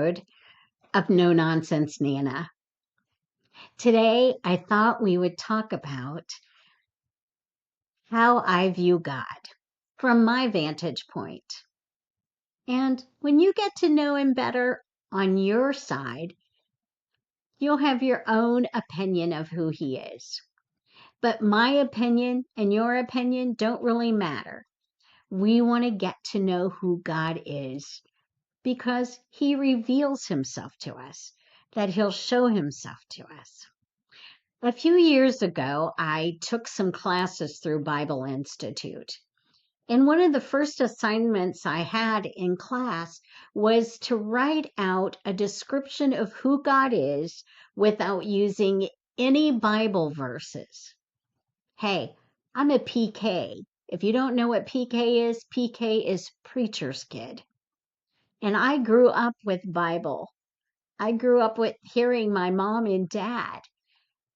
episode of No Nonsense Nana. Today, I thought we would talk about how I view God from my vantage point. And when you get to know Him better on your side, you'll have your own opinion of who He is. But my opinion and your opinion don't really matter. We want to get to know who God is because He reveals Himself to us, that He'll show Himself to us. A few years ago, I took some classes through Bible Institute. And one of the first assignments I had in class was to write out a description of who God is without using any Bible verses. Hey, I'm a PK. If you don't know what PK is preacher's kid. And I grew up with Bible. I grew up with hearing my mom and dad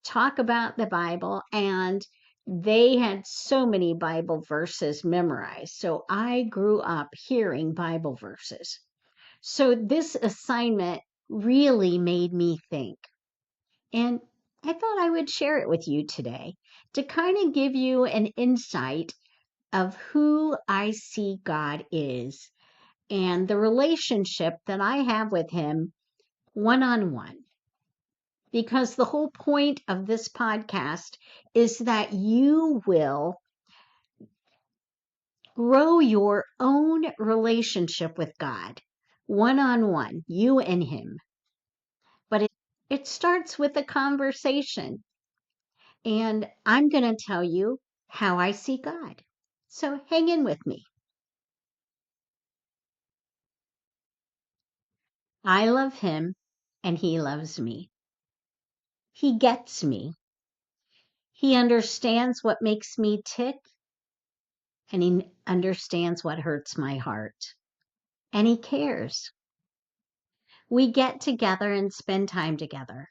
talk about the Bible, and they had so many Bible verses memorized. So I grew up hearing Bible verses. So this assignment really made me think. And I thought I would share it with you today to kind of give you an insight of who I see God is and the relationship that I have with Him one-on-one. Because the whole point of this podcast is that you will grow your own relationship with God one-on-one, you and Him. But it starts with a conversation. And I'm going to tell you how I see God. So hang in with me. I love Him and He loves me. He gets me. He understands what makes me tick, and He understands what hurts my heart. And He cares. We get together and spend time together,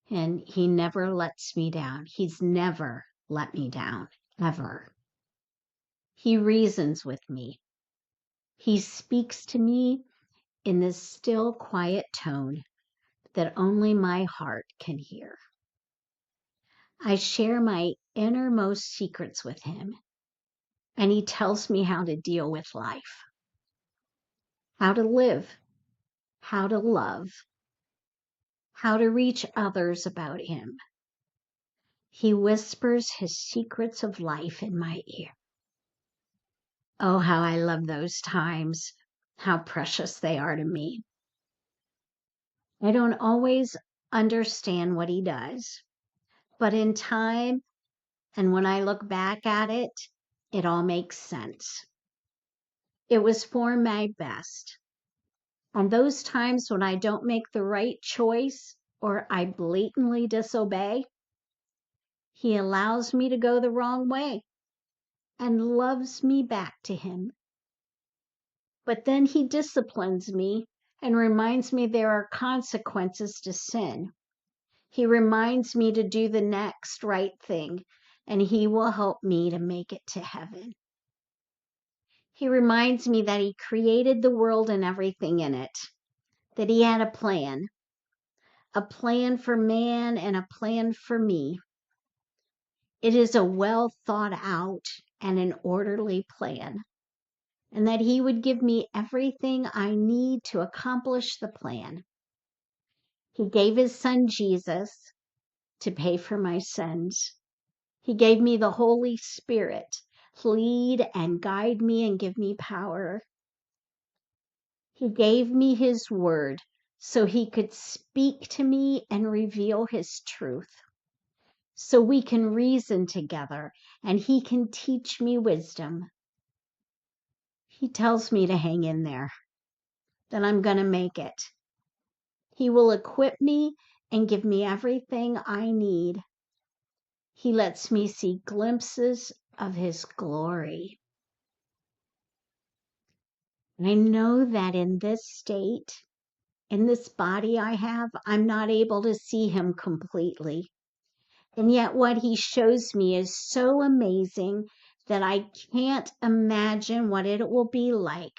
and He never lets me down. He's never let me down, ever. He reasons with me. He speaks to me in this still, quiet tone that only my heart can hear. I share my innermost secrets with Him, and He tells me how to deal with life, how to live, how to love, how to reach others about Him. He whispers His secrets of life in my ear. Oh, how I love those times, how precious they are to me. I don't always understand what He does, but in time and when I look back at it, it all makes sense. It was for my best. And those times when I don't make the right choice or I blatantly disobey, He allows me to go the wrong way and loves me back to Him. But then He disciplines me and reminds me there are consequences to sin. He reminds me to do the next right thing, and He will help me to make it to heaven. He reminds me that He created the world and everything in it, that He had a plan for man and a plan for me. It is a well thought out and an orderly plan, and that He would give me everything I need to accomplish the plan. He gave His Son Jesus to pay for my sins. He gave me the Holy Spirit to lead and guide me and give me power. He gave me His word so He could speak to me and reveal His truth. So we can reason together and He can teach me wisdom. He tells me to hang in there, that I'm going to make it. He will equip me and give me everything I need. He lets me see glimpses of His glory. I know that in this state, in this body I have, I'm not able to see Him completely. And yet what He shows me is so amazing that I can't imagine what it will be like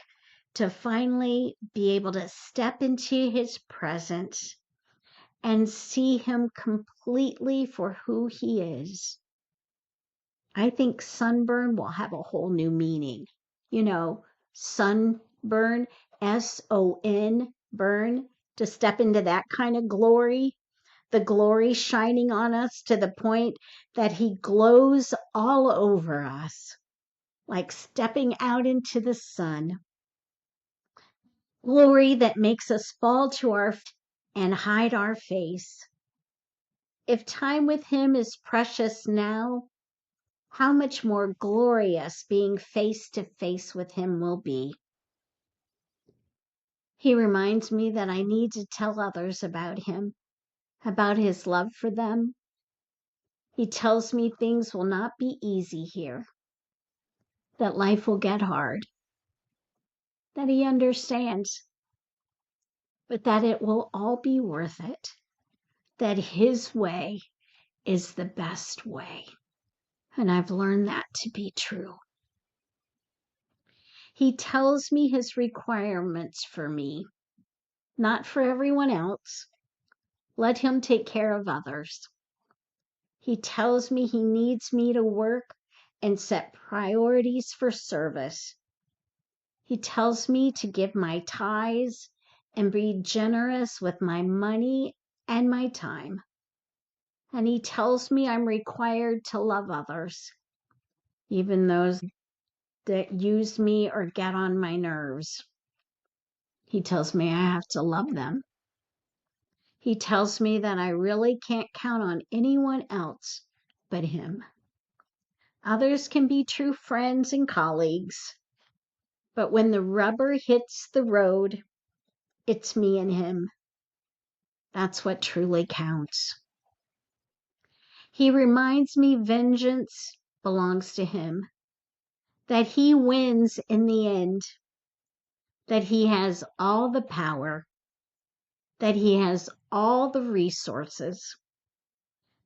to finally be able to step into his presence and see him completely for who he is. I think sunburn will have a whole new meaning. You know, sunburn, S-O-N, burn, to step into that kind of glory, the glory shining on us to the point that he glows all over us, like stepping out into the sun. Glory that makes us fall to our feet and hide our face. If time with him is precious now, how much more glorious being face to face with him will be. He reminds me that I need to tell others about him, about his love for them. He tells me things will not be easy here, that life will get hard, that he understands, but that it will all be worth it, that his way is the best way. And I've learned that to be true. He tells me his requirements for me, not for everyone else. Let him take care of others. He tells me he needs me to work and set priorities for service. He tells me to give my tithes and be generous with my money and my time. And he tells me I'm required to love others, even those that use me or get on my nerves. He tells me I have to love them. He tells me that I really can't count on anyone else but him. Others can be true friends and colleagues, but when the rubber hits the road, it's me and him. That's what truly counts. He reminds me vengeance belongs to him, that he wins in the end, that he has all the power, that he has all the resources,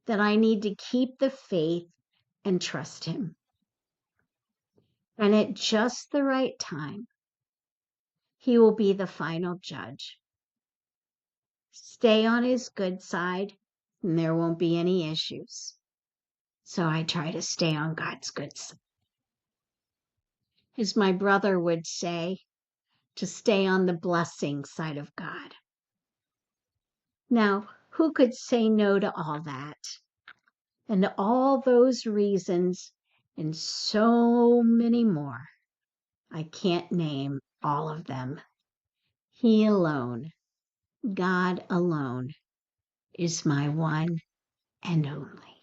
that I need to keep the faith and trust him. And at just the right time, he will be the final judge. Stay on his good side, and there won't be any issues. So I try to stay on God's good side. As my brother would say, to stay on the blessing side of God. Now, who could say no to all that? And all those reasons and so many more. I can't name all of them. He alone, God alone, is my one and only.